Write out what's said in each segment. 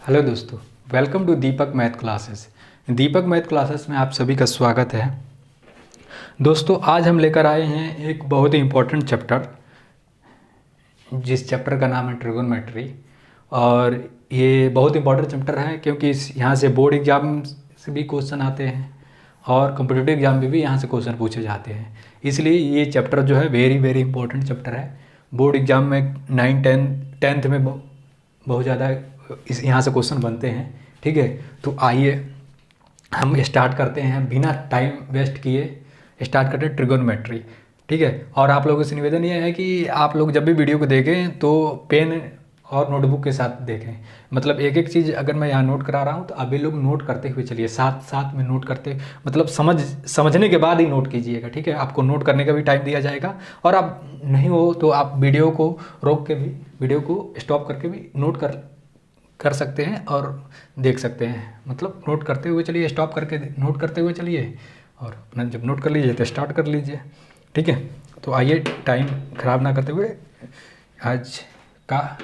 Hello दोस्तों, welcome to Deepak math classes. Deepak math classes में आप सभी का स्वागत है। दोस्तों, आज हम लेकर आए हैं एक बहुत ही इम्पोर्टेंट चैप्टर, जिस चैप्टर का नाम है ट्रिगोनोमेट्री। और ये बहुत इंपॉर्टेंट चैप्टर है क्योंकि यहाँ से बोर्ड एग्जाम से भी क्वेश्चन आते हैं और कॉम्पिटिटिव एग्जाम में भी यहाँ से क्वेश्चन पूछे जाते हैं। इसलिए ये चैप्टर जो है वेरी वेरी इंपॉर्टेंट चैप्टर है। बोर्ड एग्जाम में 9 टेंथ में बहुत ज़्यादा इस यहाँ से क्वेश्चन बनते हैं। ठीक है, तो आइए हम स्टार्ट करते हैं, बिना टाइम वेस्ट किए स्टार्ट करते हैं ट्रिगोनोमेट्री। ठीक है, और आप लोगों से निवेदन ये है कि आप लोग जब भी वीडियो को देखें तो पेन और नोटबुक के साथ देखें। मतलब एक एक चीज़ अगर मैं यहाँ नोट करा रहा हूँ तो अभी लोग नोट करते हुए चलिए, साथ साथ में नोट करते, मतलब समझने के बाद ही नोट कीजिएगा। ठीक है, आपको नोट करने का भी टाइम दिया जाएगा, और आप नहीं हो तो आप वीडियो को रोक के भी, वीडियो को स्टॉप करके भी नोट कर सकते हैं और देख सकते हैं। मतलब नोट करते हुए चलिए, स्टॉप करके नोट करते हुए चलिए, और अपना जब नोट कर लीजिए तो स्टार्ट कर लीजिए। ठीक है, तो आइए टाइम ख़राब ना करते हुए आज का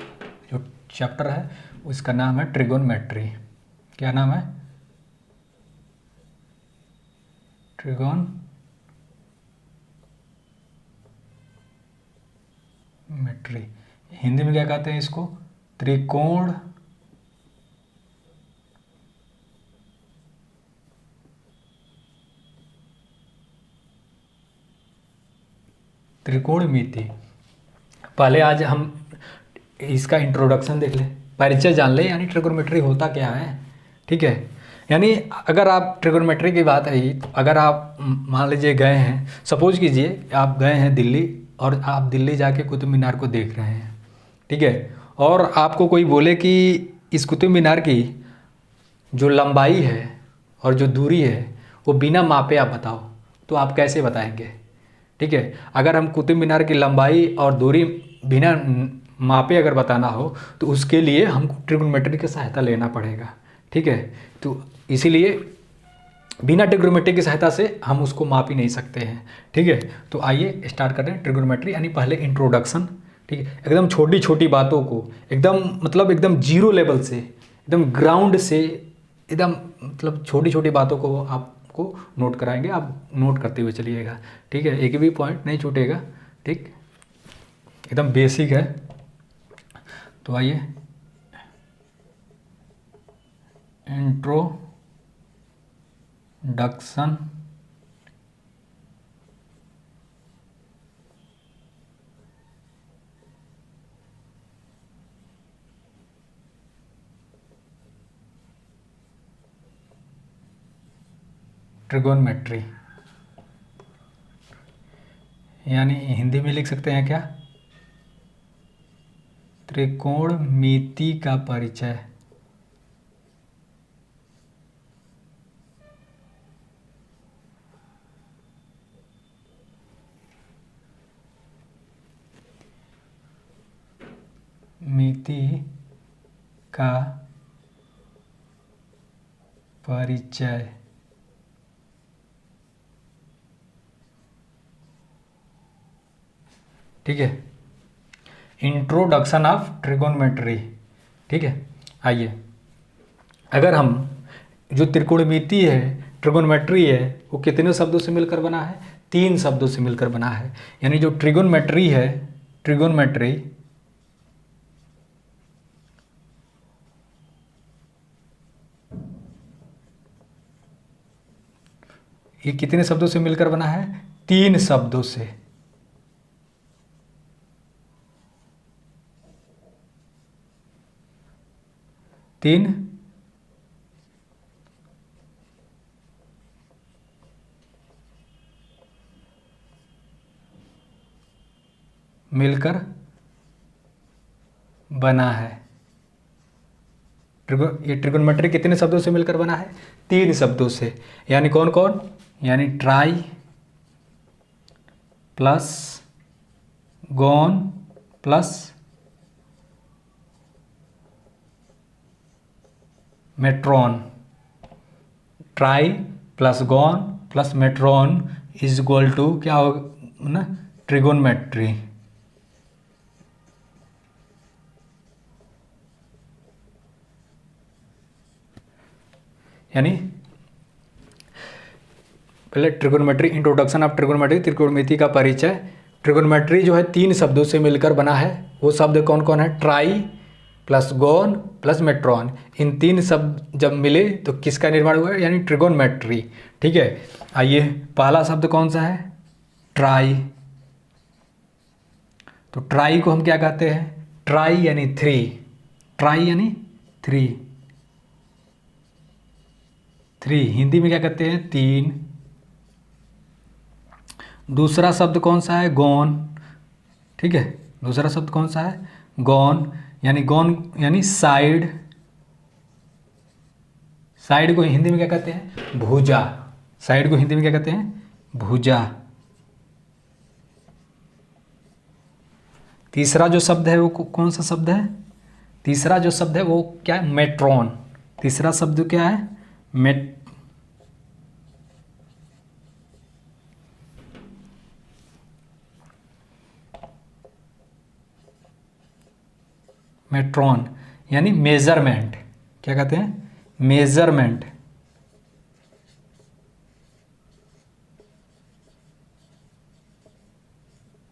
जो चैप्टर है उसका नाम है ट्रिगोनोमेट्री। क्या नाम है? ट्रिगोनोमेट्री। हिंदी में क्या कहते हैं इसको? त्रिकोण त्रिकोणमिति। पहले आज हम इसका इंट्रोडक्शन देख लें, परिचय जान लें, यानी ट्रिगोनोमेट्री होता क्या है। ठीक है, यानी अगर आप ट्रिगोनोमेट्री की बात आई तो अगर आप मान लीजिए गए हैं, सपोज कीजिए आप गए हैं दिल्ली, और आप दिल्ली जाके कुतुब मीनार को देख रहे हैं। ठीक है, और आपको कोई बोले कि इस कुतुब मीनार की जो लंबाई है और जो दूरी है वो बिना मापे आप बताओ, तो आप कैसे बताएंगे? ठीक है, अगर हम कुतुब मीनार की लंबाई और दूरी बिना मापे अगर बताना हो तो उसके लिए हमको ट्रिगोनोमेट्री की सहायता लेना पड़ेगा। ठीक है, तो इसीलिए बिना ट्रिगोनोमेट्री की सहायता से हम उसको माप ही नहीं सकते हैं। ठीक है, तो आइए स्टार्ट करें ट्रिगोनोमेट्री, यानी पहले इंट्रोडक्शन। ठीक है, एकदम छोटी छोटी बातों को एकदम, मतलब एकदम जीरो लेवल से, एकदम ग्राउंड से, एकदम मतलब छोटी छोटी बातों को आपको नोट कराएंगे। आप नोट करते हुए चलिएगा। ठीक है, एक भी पॉइंट नहीं छूटेगा। ठीक, एकदम बेसिक है। तो आइए इंट्रोडक्शन ट्रिगोनोमेट्री, यानी हिंदी में लिख सकते हैं क्या? त्रिकोणमिति का परिचय। मिति का परिचय। ठीक है, इंट्रोडक्शन ऑफ ट्रिगोनोमेट्री। ठीक है, आइए, अगर हम जो त्रिकोणमिति है, ट्रिगोनोमेट्री है, वो कितने शब्दों से मिलकर बना है? 3 शब्दों से मिलकर बना है। यानी जो ट्रिगोनोमेट्री है, ट्रिगोनोमेट्री ये कितने शब्दों से मिलकर बना है? 3 शब्दों से। तीन मिलकर बना है। ये ट्रिगोनोमेट्री कितने शब्दों से मिलकर बना है? 3 शब्दों से। यानी कौन कौन? यानी tri plus gon plus metron. Tri plus gon plus metron is equal to क्या होगा ना? ट्रिगोनोमेट्री। यानी पहले ट्रिगोनोमेट्री, इंट्रोडक्शन ऑफ ट्रिगोनोमेट्री, त्रिकोणमिति का परिचय। ट्रिगोनोमेट्री जो है 3 शब्दों से मिलकर बना है। वो शब्द कौन कौन है? ट्राई प्लस गोन प्लस मेट्रॉन। इन 3 शब्द जब मिले तो किसका निर्माण हुआ है? यानी ट्रिगोनोमेट्री। ठीक है, आइए पहला शब्द कौन सा है? ट्राई। तो ट्राई को हम क्या कहते हैं? ट्राई यानी 3, ट्राई यानी 3, हिंदी में क्या कहते हैं? 3। दूसरा शब्द कौन सा है? गॉन। ठीक है, दूसरा शब्द कौन सा है? गॉन यानी साइड। साइड को हिंदी में क्या कहते हैं? भुजा। साइड को हिंदी में क्या कहते हैं? भुजा। तीसरा जो शब्द है वो कौन सा शब्द है? तीसरा जो शब्द है वो क्या है? मेट्रॉन। तीसरा शब्द क्या है? मेट्रॉन यानी मेजरमेंट। क्या कहते हैं? मेजरमेंट।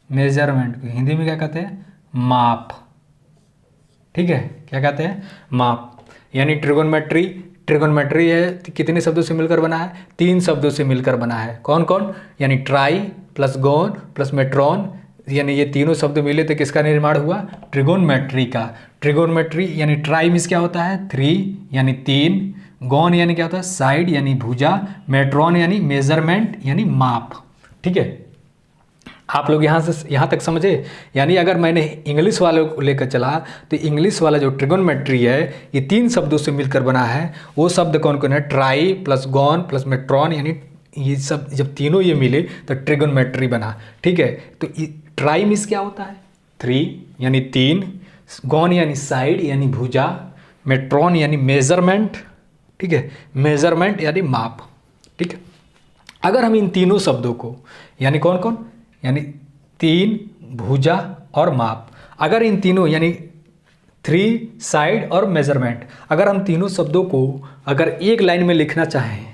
मेजरमेंट को हिंदी में क्या कहते हैं? माप। ठीक है, क्या कहते हैं? माप। यानी ट्रिगोनोमेट्री है कितने शब्दों से मिलकर बना है? 3 शब्दों से मिलकर बना है। कौन कौन? यानी ट्राई प्लस गोन प्लस मेट्रॉन, यानी ये तीनों शब्द मिले तो किसका निर्माण हुआ? ट्रिगोनोमेट्री का। ट्रिगोनोमेट्री यानी ट्राई मीन्स क्या होता है? 3 यानी 3, गोन यानी क्या होता है? साइड यानी भुजा, मेट्रॉन यानी मेजरमेंट यानी माप। ठीक है, आप लोग यहाँ तक समझे? यानी अगर मैंने इंग्लिश वाले को लेकर चला तो इंग्लिश वाला जो ट्रिगोनोमेट्री है ये 3 शब्दों से मिलकर बना है। वो शब्द कौन कौन है? ट्राई प्लस गॉन प्लस मेट्रॉन, यानी ये सब जब तीनों ये मिले तो ट्रिगोनोमेट्री बना। ठीक है, तो ट्राई मीन्स क्या होता है? 3 यानी 3, गॉन यानी साइड यानी भुजा, मेट्रॉन यानी मेजरमेंट। ठीक है, मेजरमेंट यानी माप। ठीक है, अगर हम इन तीनों शब्दों को यानी कौन कौन? यानी 3, भुजा और माप, अगर इन तीनों यानी 3, साइड और मेजरमेंट, अगर हम तीनों शब्दों को अगर एक लाइन में लिखना चाहें,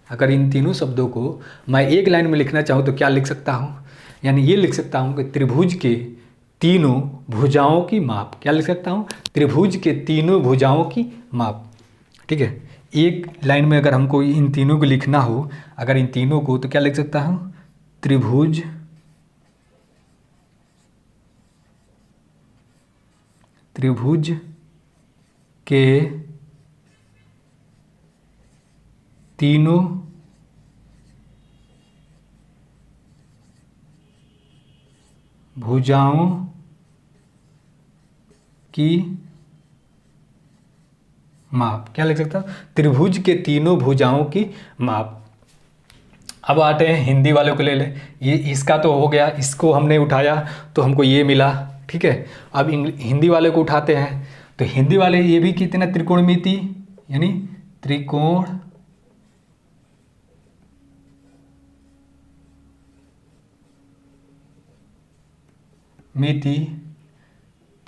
अगर इन तीनों शब्दों को मैं एक लाइन में लिखना चाहूँ तो क्या लिख सकता हूँ? यानी ये लिख सकता हूँ कि त्रिभुज के तीनों भुजाओं की माप। क्या लिख सकता हूँ? त्रिभुज के तीनों भुजाओं की माप। ठीक है, एक लाइन में अगर हमको इन तीनों को लिखना हो, अगर इन तीनों को, तो क्या लिख सकता हूँ? त्रिभुज के तीनों भुजाओं की माप। क्या लिख सकता हूँ? त्रिभुज के तीनों भुजाओं की माप। अब आते हैं हिंदी वालों को ले ले। ये इसका तो हो गया, इसको हमने उठाया तो हमको ये मिला। ठीक है, अब हिंदी वाले को उठाते हैं तो हिंदी वाले ये भी कितना? त्रिकोणमिति यानी त्रिकोण मिति,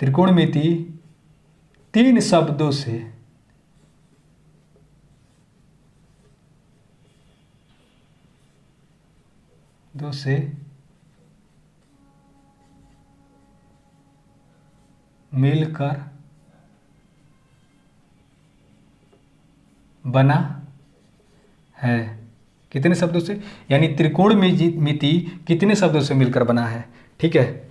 त्रिकोणमिति 3 शब्दों से मिलकर बना है। कितने शब्दों से? यानी त्रिकोणमिति कितने शब्दों से मिलकर बना है? ठीक है,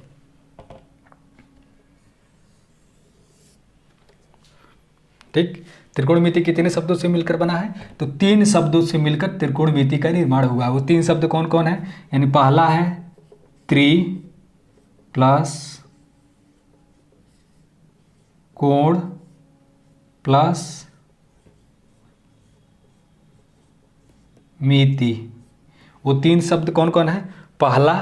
ठीक, त्रिकोणमिति कितने शब्दों से मिलकर बना है? तो 3 शब्दों से मिलकर त्रिकोणमिति का निर्माण हुआ। वो 3 शब्द कौन कौन है? यानी पहला है त्रि प्लस कोण प्लस मिति। वो 3 शब्द कौन कौन है? पहला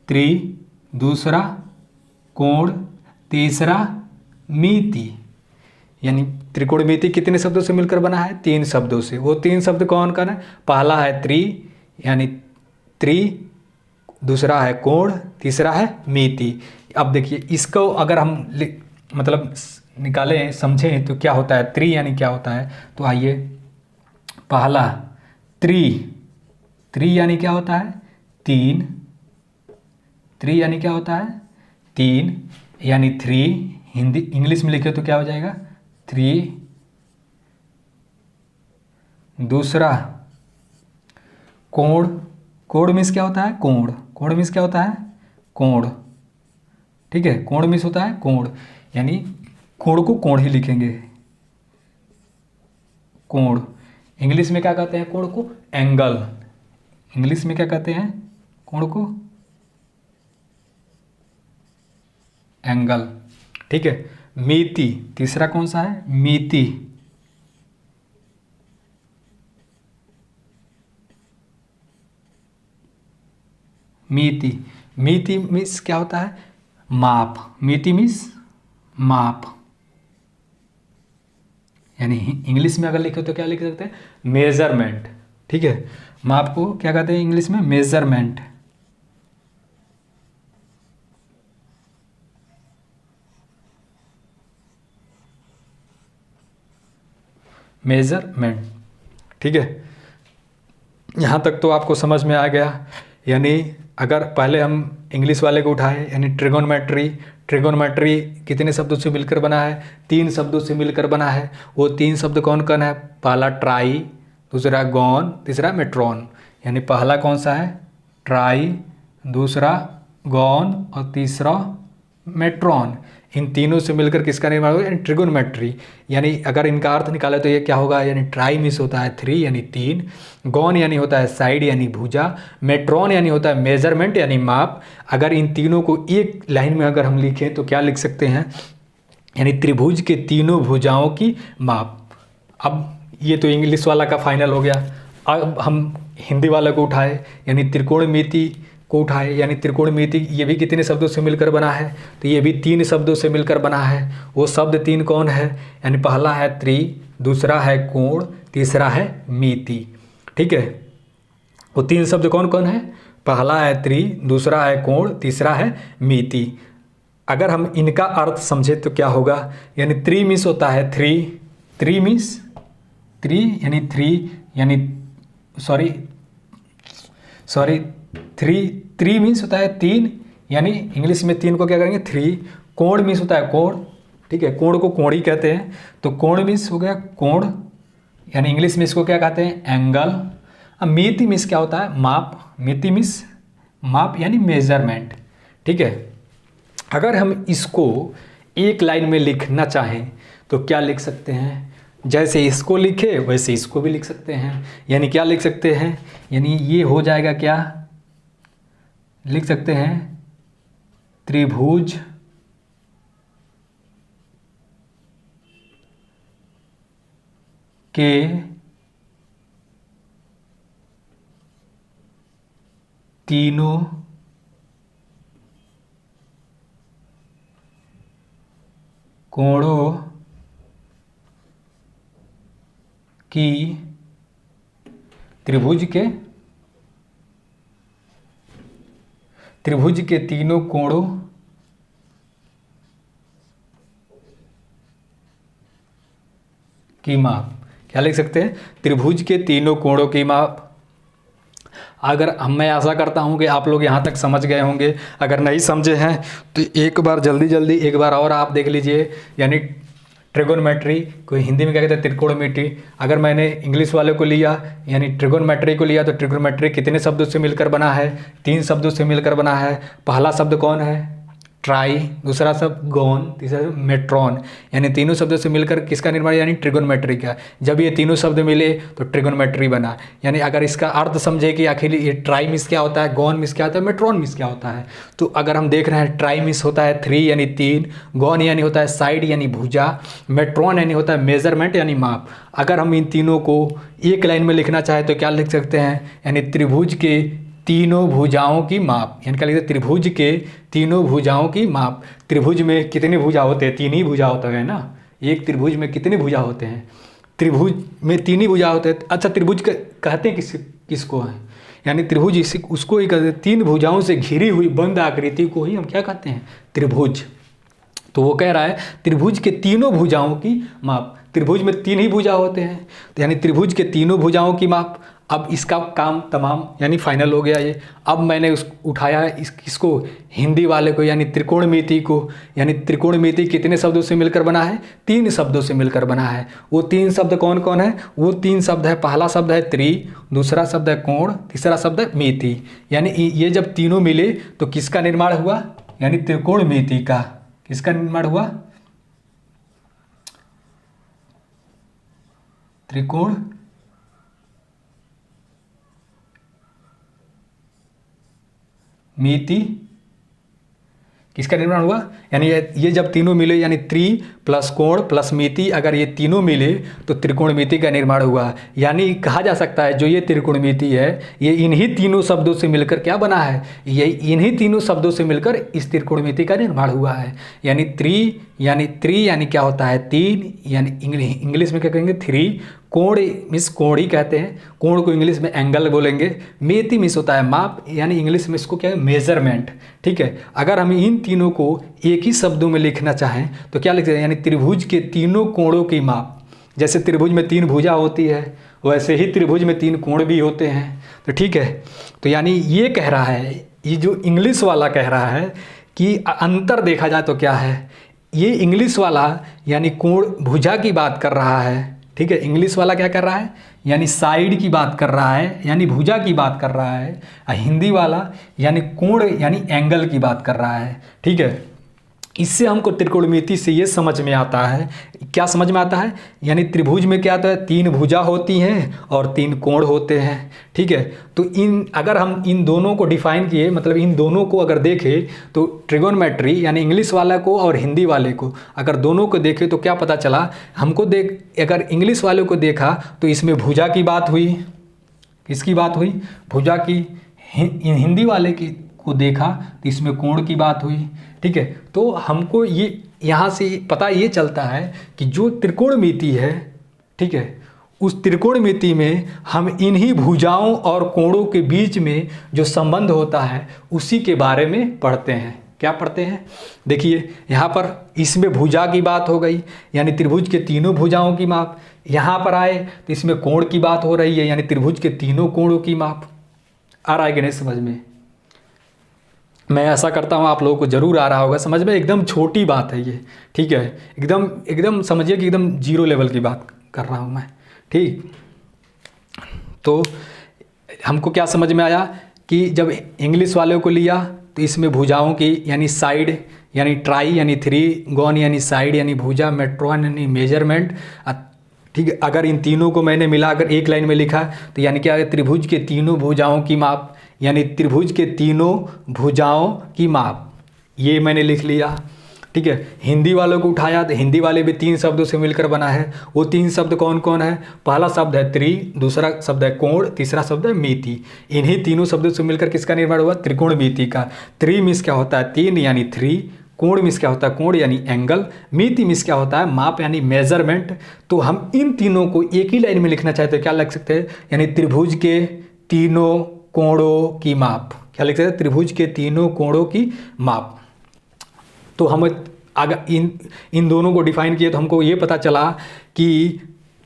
त्रि, दूसरा कोण, तीसरा मिति। यानी त्रिकोणमिति कितने शब्दों से मिलकर बना है? 3 शब्दों से। वो 3 शब्द कौन कौन है? पहला है त्रि यानी त्रि, दूसरा है कोण, तीसरा है मिति। अब देखिए इसको अगर हम मतलब निकालें समझें तो क्या होता है, त्रि यानी क्या होता है। तो आइए, पहला त्रि, त्रि यानी क्या होता है, तीन, त्रि यानी क्या होता है, तीन, यानी थ्री। हिंदी इंग्लिश में लिखे तो क्या हो जाएगा, थ्री। दूसरा कोण, कोण मीन्स क्या होता है, कोण, कोण मीन्स क्या होता है, कोण, ठीक है, कोण मीन्स होता है कोण, यानी कोण को कोण ही लिखेंगे, कोण। इंग्लिश में क्या कहते हैं कोण को, एंगल। इंग्लिश में क्या कहते हैं कोण को, एंगल, ठीक है। मिति, तीसरा कौन सा है, मिति, मिति, मिति मीन्स क्या होता है, माप। मिति मीन्स माप, यानी इंग्लिश में अगर लिखे तो क्या लिख सकते हैं, मेजरमेंट, ठीक है। माप को क्या कहते हैं इंग्लिश में, मेजरमेंट। मेजरमेंट, ठीक है। यहाँ तक तो आपको समझ में आ गया। यानी अगर पहले हम इंग्लिश वाले को उठाए, यानी ट्रिगोनोमेट्री, ट्रिगोनोमेट्री कितने शब्दों से मिलकर बना है, तीन शब्दों से मिलकर बना है। वो तीन शब्द कौन कौन है, पहला ट्राई, दूसरा गॉन, तीसरा मेट्रॉन। यानी पहला कौन सा है, ट्राई, दूसरा गॉन और तीसरा मेट्रॉन। इन तीनों से मिलकर किसका निर्माण होगा, यानी ट्रिगोनोमेट्री। यानी अगर इनका अर्थ निकाले तो ये क्या होगा, यानी ट्राई मीन्स होता है थ्री यानी तीन, गॉन यानी होता है साइड यानी भुजा, मेट्रॉन यानी होता है मेजरमेंट यानी माप। अगर इन तीनों को एक लाइन में अगर हम लिखें तो क्या लिख सकते हैं, यानी त्रिभुज के तीनों भुजाओं की माप। अब ये तो इंग्लिश वाला का फाइनल हो गया। अब हम हिंदी वाला को उठाए, यानी त्रिकोणमिति को उठाए, यानी त्रिकोणमिति ये भी कितने शब्दों से मिलकर बना है, तो ये भी तीन शब्दों से मिलकर बना है। वो शब्द तीन कौन है, यानी पहला है त्रि, दूसरा है कोण, तीसरा है मिति, ठीक है। वो तीन शब्द कौन कौन है, पहला है त्रि, दूसरा है कोण, तीसरा है मिति। अगर हम इनका अर्थ समझे तो क्या होगा, यानी त्रि मीन्स होता है थ्री, त्रि मीन्स थ्री यानी थ्री, यानी सॉरी थ्री मीन्स होता है तीन, यानी इंग्लिश में तीन को क्या करेंगे थ्री। कोण मीन्स होता है कोण, ठीक है, कोण को कोण ही कहते हैं। तो कोण मीन्स हो गया कोण, यानी इंग्लिश में इसको क्या कहते हैं, एंगल। अब मिति मीन्स क्या होता है, माप। मिति मीन्स माप यानी मेजरमेंट, ठीक है। अगर हम इसको एक लाइन में लिखना चाहें तो क्या लिख सकते हैं, जैसे इसको लिखे वैसे इसको भी लिख सकते हैं। यानी क्या लिख सकते हैं, यानी ये हो जाएगा, क्या लिख सकते हैं, त्रिभुज के तीनों कोणों की, त्रिभुज के तीनों कोणों की माप। क्या लिख सकते हैं, त्रिभुज के तीनों कोणों की माप। अगर मैं आशा करता हूं कि आप लोग यहाँ तक समझ गए होंगे। अगर नहीं समझे हैं तो एक बार जल्दी एक बार और आप देख लीजिए। यानी ट्रिगोनोमेट्री को हिंदी में क्या कहते हैं, त्रिकोणमिति। अगर मैंने इंग्लिश वाले को लिया यानी ट्रिगोनोमेट्री को लिया, तो ट्रिगोनोमेट्री कितने शब्दों से मिलकर बना है, तीन शब्दों से मिलकर बना है। पहला शब्द कौन है, ट्राई, दूसरा शब्द गॉन, तीसरा मेट्रॉन। यानी तीनों शब्दों से मिलकर किसका निर्माण, यानी ट्रिगोनोमेट्री का। जब ये तीनों शब्द मिले तो ट्रिगोनोमेट्री बना। यानी अगर इसका अर्थ समझे कि आखिर ये ट्राई मिस क्या होता है, गॉन मिस क्या होता है, मेट्रॉन मिस क्या होता है, तो अगर हम देख रहे हैं ट्राई मिस होता है थ्री यानी तीन, गॉन यानी होता है साइड यानी भुजा, मेट्रॉन यानी होता है मेजरमेंट यानी माप। अगर हम इन तीनों को एक लाइन में लिखना चाहें तो क्या लिख सकते हैं, यानी त्रिभुज के तीनों भुजाओं की माप। यानी क्या लिखते हैं, त्रिभुज के तीनों भुजाओं की माप। त्रिभुज में कितने भुजा होते हैं, तीन ही भुजा होता है ना। एक त्रिभुज में कितने भुजा होते हैं, त्रिभुज में तीन ही भुजा होते हैं। अच्छा, त्रिभुज कहते हैं किसको है, यानी त्रिभुज उसको ही कहते हैं, तीन भुजाओं से घिरी हुई बंद आकृति को ही हम क्या कहते हैं, त्रिभुज। तो वो कह रहा है त्रिभुज के तीनों भुजाओं की माप। त्रिभुज में तीन ही भुजा होते हैं, तो यानी त्रिभुज के तीनों भुजाओं की माप। अब इसका काम तमाम यानी फाइनल हो गया ये। अब मैंने उठाया है इसको हिंदी वाले को, यानी त्रिकोणमिति को। यानी त्रिकोणमिति कितने शब्दों से मिलकर बना है? 3 शब्दों से मिलकर बना है। वो 3 शब्द कौन कौन है? वो 3 शब्द है, पहला शब्द है त्रि, दूसरा शब्द है कोण, तीसरा शब्द है मिति। यानी ये जब तीनों मिले तो किसका निर्माण हुआ? यानी त्रिकोणमिति का। किसका निर्माण हुआ? त्रिकोण मिति किसका निर्माण हुआ? यानी ये जब तीनों मिले, यानी त्रि प्लस कोण प्लस मिति, अगर ये तीनों मिले तो त्रिकोणमिति का निर्माण हुआ। यानी कहा जा सकता है जो ये त्रिकोणमिति है ये इन्हीं तीनों शब्दों से मिलकर क्या बना है? ये इन्हीं तीनों शब्दों से मिलकर इस त्रिकोणमिति का निर्माण हुआ है। यानी त्रि यानी क्या होता है? 3, यानी इंग्लिश में क्या कहेंगे? 3। कोण मीन्स कोण ही कहते हैं, कोण को इंग्लिश में एंगल बोलेंगे। मिति मीन्स होता है माप, यानी इंग्लिश में इसको क्या है? मेजरमेंट। ठीक है, अगर हम इन तीनों को एक ही शब्दों में लिखना चाहें तो क्या लिख सकते हैं? यानी त्रिभुज के तीनों कोणों की माप। जैसे त्रिभुज में 3 भुजा होती है वैसे ही त्रिभुज में 3 कोण भी होते हैं। तो ठीक है, तो यानी ये कह रहा है, ये जो इंग्लिश वाला कह रहा है कि अंतर देखा जाए तो क्या है? ये इंग्लिश वाला यानी कोण भुजा की बात कर रहा है। ठीक है, इंग्लिश वाला क्या कर रहा है? यानी साइड की बात कर रहा है, यानी भुजा की बात कर रहा है। हिंदी वाला यानी कोण यानी एंगल की बात कर रहा है। ठीक है, इससे हमको त्रिकोणमिति से ये समझ में आता है, क्या समझ में आता है? यानी त्रिभुज में क्या होता है? 3 भुजा होती हैं और 3 कोण होते हैं। ठीक है, तो अगर हम इन दोनों को डिफाइन किए, मतलब इन दोनों को अगर देखें तो ट्रिगोनमेट्री यानी इंग्लिश वाला को और हिंदी वाले को अगर दोनों को देखें तो क्या पता चला हमको? अगर इंग्लिश वाले को देखा तो इसमें भुजा की बात हुई। किसकी बात हुई? भुजा की। हिंदी वाले की को देखा तो इसमें कोण की बात हुई। ठीक है, तो हमको ये यहाँ से पता ये चलता है कि जो त्रिकोणमिति है, ठीक है, उस त्रिकोणमिति में हम इन्हीं भुजाओं और कोणों के बीच में जो संबंध होता है उसी के बारे में पढ़ते हैं। क्या पढ़ते हैं? देखिए यहाँ पर इसमें भुजा की बात हो गई, यानी त्रिभुज के तीनों भुजाओं की माप। यहाँ पर आए तो इसमें कोण की बात हो रही है, यानी त्रिभुज के तीनों कोणों की माप। आ रहा है कि नहीं समझ में? मैं ऐसा करता हूँ आप लोगों को ज़रूर आ रहा होगा समझ में। एकदम छोटी बात है ये। ठीक है, एकदम समझिए कि एकदम 0 लेवल की बात कर रहा हूँ मैं। ठीक, तो हमको क्या समझ में आया कि जब इंग्लिश वाले को लिया तो इसमें भुजाओं की यानी साइड यानी ट्राई यानी 3, गॉन यानी साइड यानी भुजा, मेट्रोन यानी मेजरमेंट। ठीक है, अगर इन तीनों को मैंने मिला अगर एक लाइन में लिखा तो यानी क्या? त्रिभुज के तीनों भुजाओं की माप, यानी त्रिभुज के तीनों भुजाओं की माप, ये मैंने लिख लिया। ठीक है, हिंदी वालों को उठाया तो हिंदी वाले भी 3 शब्दों से मिलकर बना है। वो 3 शब्द कौन कौन है? पहला शब्द है त्रि, दूसरा शब्द है कोण, तीसरा शब्द है मिति। इन्हीं तीनों शब्दों से मिलकर किसका निर्माण हुआ? त्रिकोणमिति का। त्रि मीन्स क्या होता है? 3 यानी 3। कोण मीन्स क्या होता है? कोण यानी एंगल। मिति मीन्स क्या होता है? माप यानी मेजरमेंट। तो हम इन तीनों को एक ही लाइन में लिखना चाहते हैं, क्या लिख सकते हैं? यानी त्रिभुज के तीनों कोणों की माप। क्या लिख सकते हैं? त्रिभुज के तीनों कोणों की माप। तो हम अगर इन दोनों को डिफाइन किए तो हमको ये पता चला कि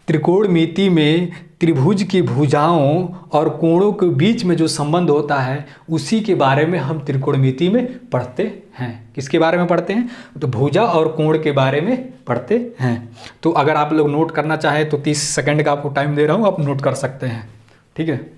त्रिकोणमिति में त्रिभुज की भुजाओं और कोणों के बीच में जो संबंध होता है उसी के बारे में हम त्रिकोणमिति में पढ़ते हैं। किसके बारे में पढ़ते हैं? तो भुजा और कोण के बारे में पढ़ते हैं। तो अगर आप लोग नोट करना चाहें तो 30 सेकंड का आपको टाइम दे रहा हूँ, आप नोट कर सकते हैं। ठीक है,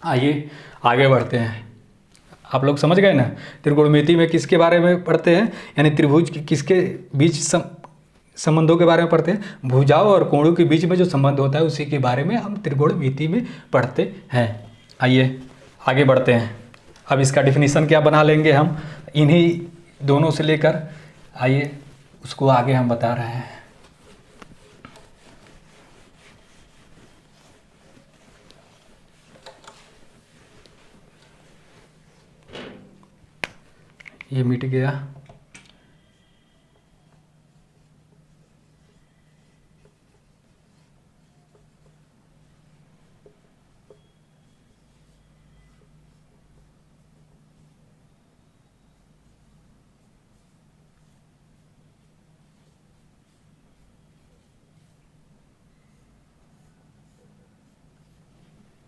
आइए आगे बढ़ते हैं। आप लोग समझ गए ना? त्रिकोणमिति में किसके बारे में पढ़ते हैं? यानी त्रिभुज किसके बीच संबंधों के बारे में पढ़ते हैं, भुजाओं और कोणों के बीच में जो संबंध होता है उसी के बारे में हम त्रिकोणमिति में पढ़ते हैं। आइए आगे बढ़ते हैं। अब इसका डिफिनीशन क्या बना लेंगे हम इन्हीं दोनों से लेकर, आइए उसको आगे हम बता रहे हैं। ये मिट गया।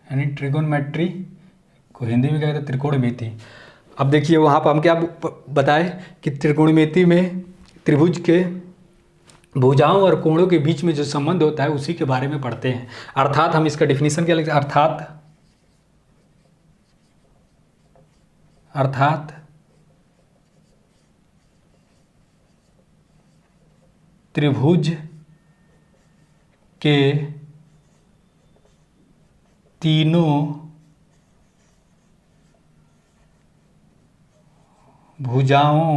यानी ट्रिगोनमेट्री को हिंदी में क्या कहते हैं, त्रिकोणमिति। अब देखिए वहाँ पर हम क्या बताए कि त्रिकोणमिति में त्रिभुज के भुजाओं और कोणों के बीच में जो संबंध होता है उसी के बारे में पढ़ते हैं। अर्थात हम इसका डिफिनीशन क्या लिखते हैं, अर्थात त्रिभुज के तीनों भुजाओं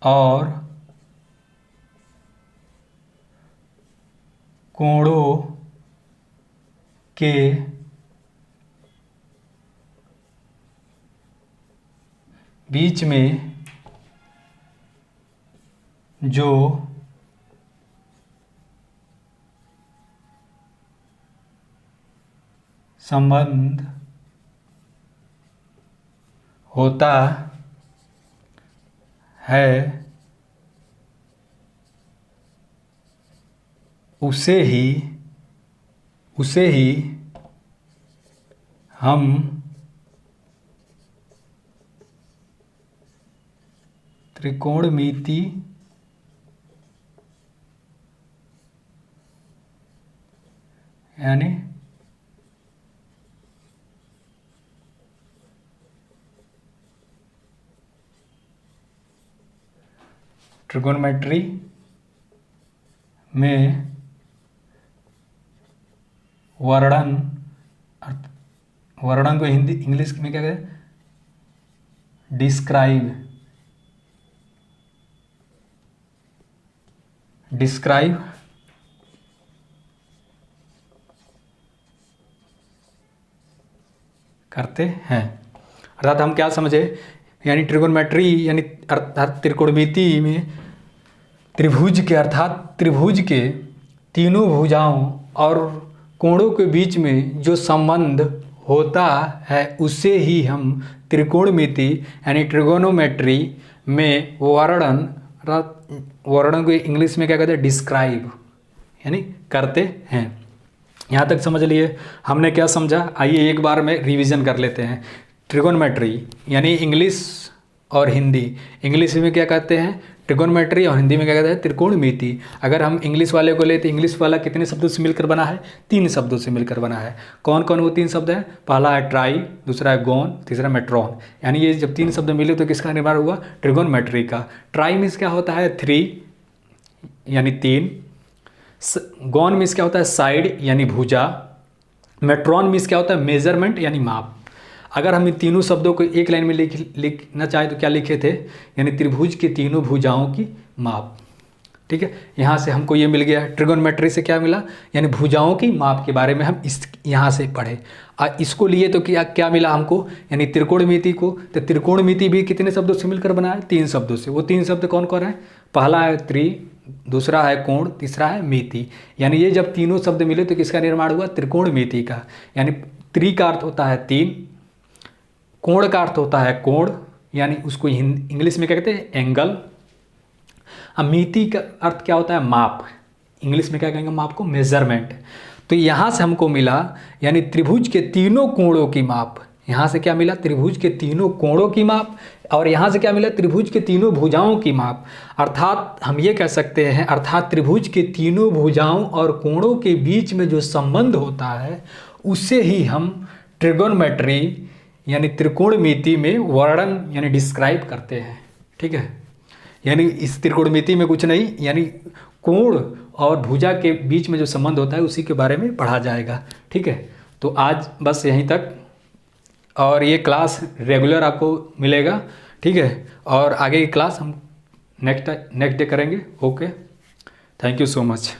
और कोणों के बीच में जो संबंध होता है उसे ही हम त्रिकोणमिति यानी ट्रिगोनमेट्री में वर्णन को हिंदी इंग्लिश में क्या कहते हैं, डिस्क्राइब करते हैं। अर्थात हम क्या समझे, यानी ट्रिगोनमेट्री यानी अर्थात त्रिकोणमिति में त्रिभुज के अर्थात त्रिभुज के तीनों भुजाओं और कोणों के बीच में जो संबंध होता है उसे ही हम त्रिकोणमिति यानी ट्रिगोनोमेट्री में वर्णन को इंग्लिश में क्या कहते हैं, डिस्क्राइब यानी करते हैं। यहाँ तक समझ लिए हमने क्या समझा। आइए एक बार में रिवीजन कर लेते हैं। ट्रिगोनमेट्री यानी इंग्लिश और हिंदी, इंग्लिश में क्या कहते हैं ट्रिगोनमेट्री और हिंदी में क्या कहते हैं त्रिकोणमिति। अगर हम इंग्लिश वाले को ले तो इंग्लिश वाला कितने शब्दों से मिलकर बना है, 3 शब्दों से मिलकर बना है। कौन कौन वो 3 शब्द हैं, पहला है ट्राई, दूसरा है गोन, तीसरा मेट्रॉन। यानी ये जब 3 शब्द मिले तो किसका निर्माण हुआ, ट्रिगोनमेट्री का। ट्राई मीन्स क्या होता है 3 यानी 3, गोन मीन्स क्या होता है साइड यानी भुजा, मेट्रॉन मीन्स क्या होता है मेजरमेंट यानी माप। अगर हम इन तीनों शब्दों को एक लाइन में लिखना चाहें तो क्या लिखे थे, यानी त्रिभुज के तीनों भुजाओं की माप। ठीक है, यहाँ से हमको ये मिल गया। ट्रिगोनमेट्री से क्या मिला, यानी भुजाओं की माप के बारे में हम यहाँ से पढ़े। इसको लिए तो क्या मिला हमको, यानी त्रिकोणमिति को। तो त्रिकोणमिति भी कितने शब्दों से मिलकर बना है, 3 शब्दों से। वो 3 शब्द कौन कौन है, पहला है त्रि, दूसरा है कोण, तीसरा है मिति। यानी ये जब तीनों शब्द मिले तो किसका निर्माण हुआ, त्रिकोणमिति का। यानी त्रि का अर्थ होता है 3, कोण का अर्थ होता है कोण यानी उसको इंग्लिश में क्या कहते हैं एंगल। अब मिति का अर्थ क्या होता है माप, इंग्लिश में क्या कहेंगे माप को, मेजरमेंट। तो यहाँ से हमको मिला यानी त्रिभुज के तीनों कोणों की माप। यहाँ से क्या मिला, त्रिभुज के तीनों कोणों की माप। और यहाँ से क्या मिला, त्रिभुज के तीनों भुजाओं की माप। अर्थात हम ये कह सकते हैं, अर्थात त्रिभुज के तीनों भुजाओं और कोणों के बीच में जो संबंध होता है उसे ही हम ट्रिगोनमेट्री यानी त्रिकोणमिति में वर्णन यानी डिस्क्राइब करते हैं। ठीक है, यानी इस त्रिकोणमिति में कुछ नहीं, यानी कोण और भुजा के बीच में जो संबंध होता है उसी के बारे में पढ़ा जाएगा। ठीक है, तो आज बस यहीं तक, और ये क्लास रेगुलर आपको मिलेगा। ठीक है, और आगे की क्लास हम नेक्स्ट डे करेंगे। Okay, thank you so much.